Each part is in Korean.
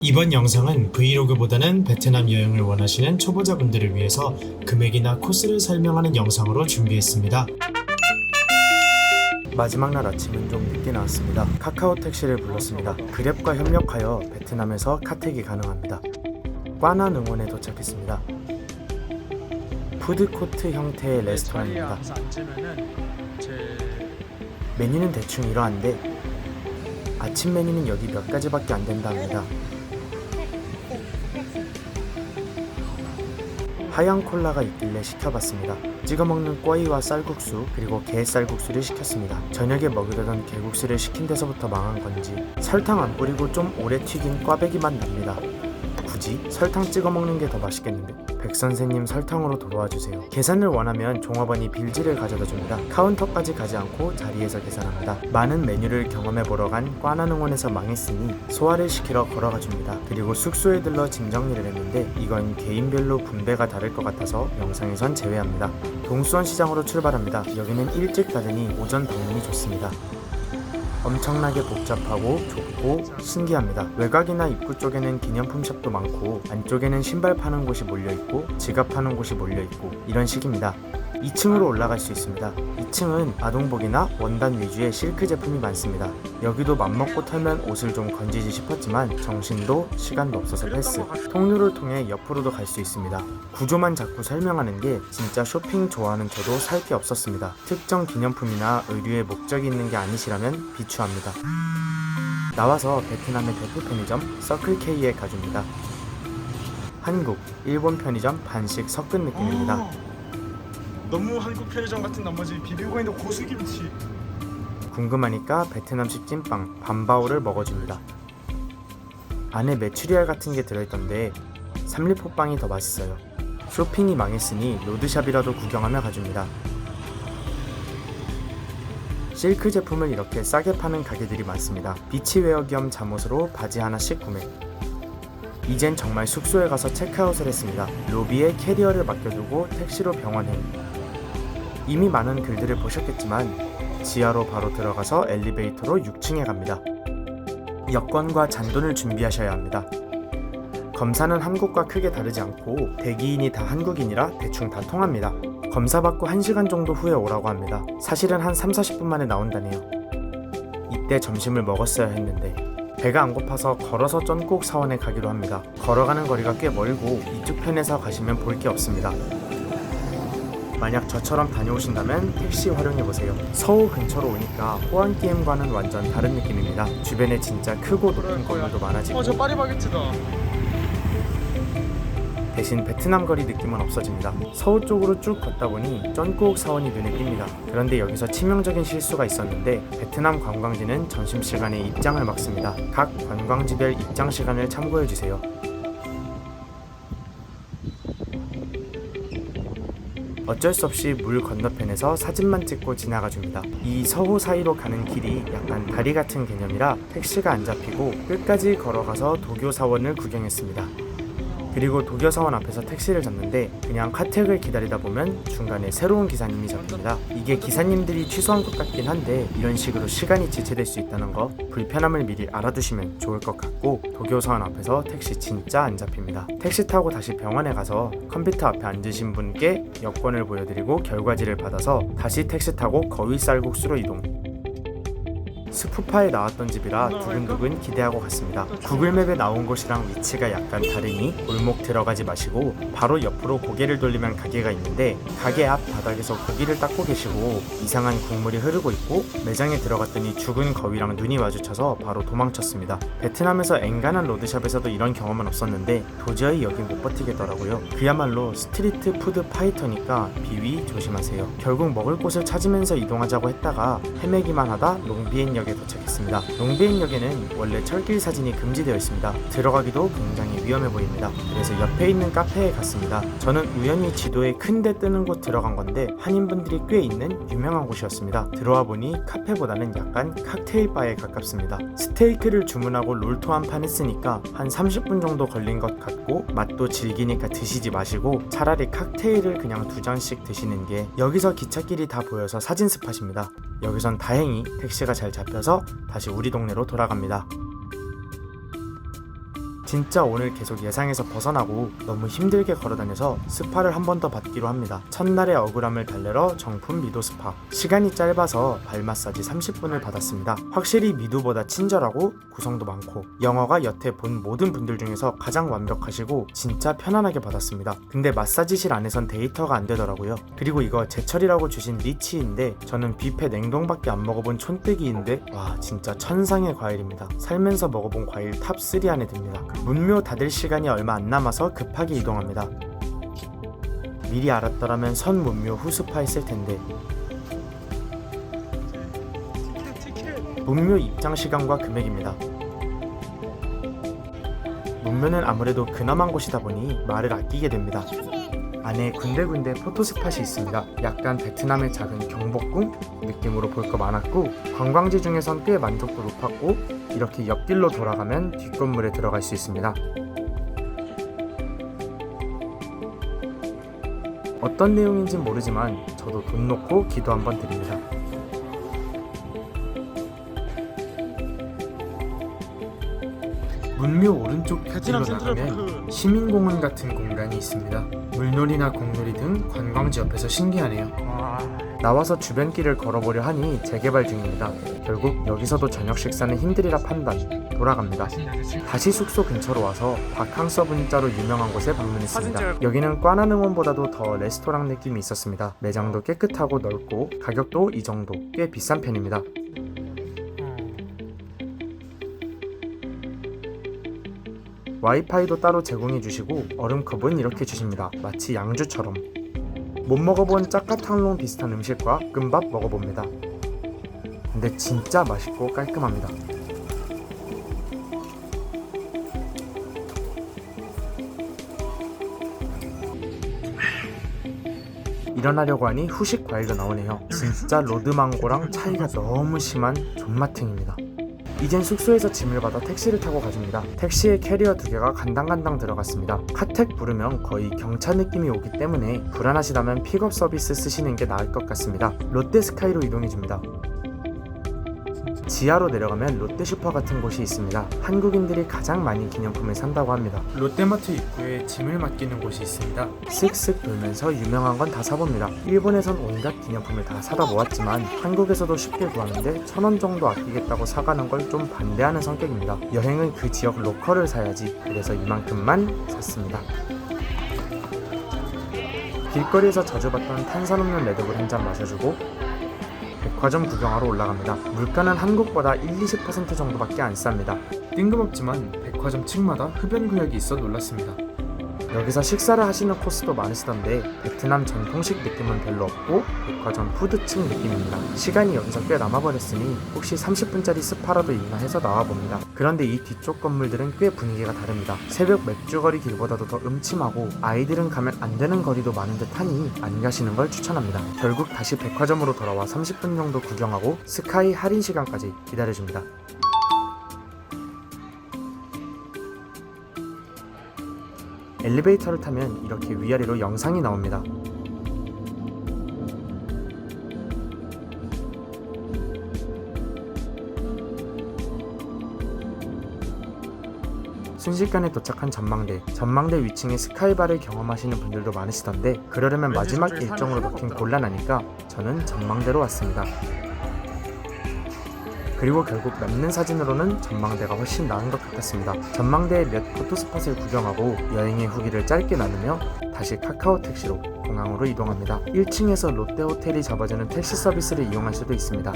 이번 영상은 브이로그보다는 베트남 여행을 원하시는 초보자분들을 위해서 금액이나 코스를 설명하는 영상으로 준비했습니다. 마지막 날 아침은 좀 늦게 나왔습니다. 카카오 택시를 불렀습니다. 그랩과 협력하여 베트남에서 카택이 가능합니다. 꽈난 응원에 도착했습니다. 푸드코트 형태의 레스토랑입니다. 메뉴는 대충 이러한데 아침 메뉴는 여기 몇 가지밖에 안 된다 합니다. 하얀 콜라가 있길래 시켜봤습니다. 찍어먹는 꿔이와 쌀국수 그리고 게 쌀국수를 시켰습니다. 저녁에 먹으려던 게국수를 시킨 데서부터 망한 건지 설탕 안 뿌리고 좀 오래 튀긴 꽈배기 맛 납니다. 굳이 설탕 찍어 먹는 게 더 맛있겠는데? 백선생님 설탕으로 돌아와 주세요. 계산을 원하면 종업원이 빌지를 가져다 줍니다. 카운터까지 가지 않고 자리에서 계산합니다. 많은 메뉴를 경험해 보러 간 꽈난응원에서 망했으니 소화를 시키러 걸어가 줍니다. 그리고 숙소에 들러 짐 정리를 했는데 이건 개인별로 분배가 다를 것 같아서 영상에선 제외합니다. 동수원 시장으로 출발합니다. 여기는 일찍 닫으니 오전 방문이 좋습니다. 엄청나게 복잡하고 좁고 신기합니다. 외곽이나 입구 쪽에는 기념품 샵도 많고 안쪽에는 신발 파는 곳이 몰려있고 지갑 파는 곳이 몰려있고 이런 식입니다. 2층으로 올라갈 수 있습니다. 2층은 아동복이나 원단 위주의 실크 제품이 많습니다. 여기도 맘먹고 털면 옷을 좀 건지지 싶었지만 정신도 시간도 없어서 패스. 통로를 통해 옆으로도 갈 수 있습니다. 구조만 자꾸 설명하는 게 진짜 쇼핑 좋아하는 저도 살 게 없었습니다. 특정 기념품이나 의류의 목적이 있는 게 아니시라면 비추합니다. 나와서 베트남의 대표 편의점 서클K에 가줍니다. 한국, 일본 편의점 반씩 섞은 느낌입니다. 너무 한국 편의점 같은 나머지 비비고 있는 고수김치. 궁금하니까 베트남식 찐빵 밤바오를 먹어줍니다. 안에 메추리알 같은 게 들어있던데 삼립호빵이 더 맛있어요. 쇼핑이 망했으니 로드샵이라도 구경하며 가줍니다. 실크 제품을 이렇게 싸게 파는 가게들이 많습니다. 비치웨어 겸 잠옷으로 바지 하나씩 구매. 이젠 정말 숙소에 가서 체크아웃을 했습니다. 로비에 캐리어를 맡겨두고 택시로 병원행. 이미 많은 글들을 보셨겠지만 지하로 바로 들어가서 엘리베이터로 6층에 갑니다. 여권과 잔돈을 준비하셔야 합니다. 검사는 한국과 크게 다르지 않고 대기인이 다 한국인이라 대충 다 통합니다. 검사 받고 1시간 정도 후에 오라고 합니다. 사실은 한 3-40분 만에 나온다네요. 이때 점심을 먹었어야 했는데 배가 안 고파서 걸어서 쩐국 사원에 가기로 합니다. 걸어가는 거리가 꽤 멀고 이쪽 편에서 가시면 볼 게 없습니다. 만약 저처럼 다녀오신다면 택시 활용해보세요. 서울 근처로 오니까 호안게임과는 완전 다른 느낌입니다. 주변에 진짜 크고 높은 건물도 많아지고 저 파리바게트다. 대신 베트남 거리 느낌은 없어집니다. 서울 쪽으로 쭉 걷다 보니 쩐꾸옥 사원이 눈에 띕니다. 그런데 여기서 치명적인 실수가 있었는데 베트남 관광지는 점심시간에 입장을 막습니다. 각 관광지별 입장 시간을 참고해주세요. 어쩔 수 없이 물 건너편에서 사진만 찍고 지나가줍니다. 이 서호 사이로 가는 길이 약간 다리 같은 개념이라 택시가 안 잡히고 끝까지 걸어가서 도교 사원을 구경했습니다. 그리고 도교 사원 앞에서 택시를 잡는데 그냥 카택을 기다리다 보면 중간에 새로운 기사님이 잡힙니다. 이게 기사님들이 취소한 것 같긴 한데 이런 식으로 시간이 지체될 수 있다는 거 불편함을 미리 알아두시면 좋을 것 같고 도교 사원 앞에서 택시 진짜 안 잡힙니다. 택시 타고 다시 병원에 가서 컴퓨터 앞에 앉으신 분께 여권을 보여드리고 결과지를 받아서 다시 택시 타고 거위 쌀국수로 이동. 스푸파에 나왔던 집이라 두근두근 기대하고 갔습니다. 구글맵에 나온 곳이랑 위치가 약간 다르니 골목 들어가지 마시고 바로 옆으로 고개를 돌리면 가게가 있는데 가게 앞 바닥에서 고기를 닦고 계시고 이상한 국물이 흐르고 있고 매장에 들어갔더니 죽은 거위랑 눈이 마주쳐서 바로 도망쳤습니다. 베트남에서 엔간한 로드샵에서도 이런 경험은 없었는데 도저히 여긴 못 버티겠더라고요. 그야말로 스트리트 푸드 파이터니까 비위 조심하세요. 결국 먹을 곳을 찾으면서 이동하자고 했다가 헤매기만 하다 롱비엔 역에 도착했습니다. 롱비엔역에는 원래 철길 사진이 금지되어 있습니다. 들어가기도 굉장히 위험해 보입니다. 그래서 옆에 있는 카페에 갔습니다. 저는 우연히 지도에 큰데 뜨는 곳 들어간 건데 한인분들이 꽤 있는 유명한 곳이었습니다. 들어와 보니 카페보다는 약간 칵테일 바에 가깝습니다. 스테이크를 주문하고 롤토 한 판 했으니까 한 30분 정도 걸린 것 같고 맛도 즐기니까 드시지 마시고 차라리 칵테일을 그냥 2잔씩 드시는 게. 여기서 기찻길이 다 보여서 사진 스팟입니다. 여기선 다행히 택시가 잘 잡혀서 다시 우리 동네로 돌아갑니다. 진짜 오늘 계속 예상에서 벗어나고 너무 힘들게 걸어다녀서 스파를 한 번 더 받기로 합니다. 첫날의 억울함을 달래러 정품 미도 스파. 시간이 짧아서 발 마사지 30분을 받았습니다. 확실히 미도보다 친절하고 구성도 많고 영어가 여태 본 모든 분들 중에서 가장 완벽하시고 진짜 편안하게 받았습니다. 근데 마사지실 안에선 데이터가 안 되더라고요. 그리고 이거 제철이라고 주신 리치인데 저는 뷔페 냉동밖에 안 먹어본 촌뜨기인데 와 진짜 천상의 과일입니다. 살면서 먹어본 과일 탑3 안에 듭니다. 문묘 닫을 시간이 얼마 안 남아서 급하게 이동합니다. 미리 알았더라면 선 문묘 후스파 했을 텐데. 문묘 입장 시간과 금액입니다. 문묘는 아무래도 근엄한 곳이다 보니 말을 아끼게 됩니다. 안에 군데군데 포토스팟이 있습니다. 약간 베트남의 작은 경복궁 느낌으로 볼 거 많았고 관광지 중에선 꽤 만족도 높았고 이렇게 옆길로 돌아가면 뒷건물에 들어갈 수 있습니다. 어떤 내용인진 모르지만 저도 돈 놓고 기도 한번 드립니다. 문묘 오른쪽 길로 나가면 시민공원 같은 공간이 있습니다. 물놀이나 공놀이 등 관광지 옆에서 신기하네요. 나와서 주변 길을 걸어보려 하니 재개발 중입니다. 결국 여기서도 저녁 식사는 힘들이라 판단 돌아갑니다. 다시 숙소 근처로 와서 바캉서 분짜로 유명한 곳에 방문했습니다. 여기는 꽈나능원보다도 더 레스토랑 느낌이 있었습니다. 매장도 깨끗하고 넓고 가격도 이 정도 꽤 비싼 편입니다. 와이파이도 따로 제공해주시고 얼음컵은 이렇게 주십니다. 마치 양주처럼. 못 먹어본 짜까탕롱 비슷한 음식과 볶음밥 먹어봅니다. 근데 진짜 맛있고 깔끔합니다. 일어나려고 하니 후식 과일도 나오네요. 진짜 로드망고랑 차이가 너무 심한 존맛탱입니다. 이젠 숙소에서 짐을 받아 택시를 타고 가줍니다. 택시에 캐리어 2개가 간당간당 들어갔습니다. 카택 부르면 거의 경차 느낌이 오기 때문에 불안하시다면 픽업 서비스 쓰시는 게 나을 것 같습니다. 롯데스카이로 이동해줍니다. 지하로 내려가면 롯데슈퍼 같은 곳이 있습니다. 한국인들이 가장 많이 기념품을 산다고 합니다. 롯데마트 입구에 짐을 맡기는 곳이 있습니다. 쓱쓱 돌면서 유명한 건 다 사봅니다. 일본에선 온갖 기념품을 다 사다 모았지만 한국에서도 쉽게 구하는데 1,000원 정도 아끼겠다고 사가는 걸 좀 반대하는 성격입니다. 여행은 그 지역 로컬을 사야지. 그래서 이만큼만 샀습니다. 길거리에서 자주 봤던 탄산음료 레드불 한 잔 마셔주고 백화점 구경하러 올라갑니다. 물가는 한국보다 1-20% 정도밖에 안 쌉니다. 뜬금없지만 백화점 층마다 흡연구역이 있어 놀랐습니다. 여기서 식사를 하시는 코스도 많으시던데 베트남 전통식 느낌은 별로 없고 백화점 푸드층 느낌입니다. 시간이 여기서 꽤 남아버렸으니 혹시 30분짜리 스파라도 있나 해서 나와봅니다. 그런데 이 뒤쪽 건물들은 꽤 분위기가 다릅니다. 새벽 맥주거리 길보다도 더 음침하고 아이들은 가면 안 되는 거리도 많은 듯하니 안 가시는 걸 추천합니다. 결국 다시 백화점으로 돌아와 30분 정도 구경하고 스카이 할인 시간까지 기다려줍니다. 엘리베이터를 타면 이렇게 위아래로 영상이 나옵니다. 순식간에 도착한 전망대 위층의 스카이바를 경험하시는 분들도 많으시던데 그러려면 마지막 일정으로 넣긴 곤란하니까 저는 전망대로 왔습니다. 그리고 결국 남는 사진으로는 전망대가 훨씬 나은 것 같았습니다. 전망대의 몇 포토스팟을 구경하고 여행의 후기를 짧게 나누며 다시 카카오 택시로 공항으로 이동합니다. 1층에서 롯데호텔이 잡아주는 택시 서비스를 이용할 수도 있습니다.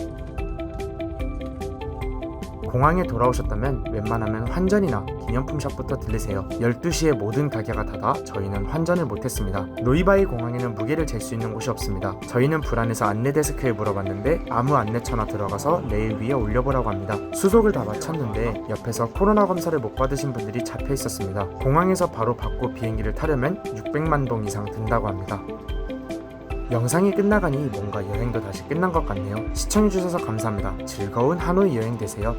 공항에 돌아오셨다면 웬만하면 환전이나 기념품 샵부터 들르세요. 12시에 모든 가게가 닫아 저희는 환전을 못했습니다. 노이바이 공항에는 무게를 잴 수 있는 곳이 없습니다. 저희는 불안해서 안내데스크에 물어봤는데 아무 안내처나 들어가서 레일 위에 올려보라고 합니다. 수속을 다 마쳤는데 옆에서 코로나 검사를 못 받으신 분들이 잡혀 있었습니다. 공항에서 바로 받고 비행기를 타려면 600만 동 이상 든다고 합니다. 영상이 끝나가니 뭔가 여행도 다시 끝난 것 같네요. 시청해주셔서 감사합니다. 즐거운 하노이 여행 되세요.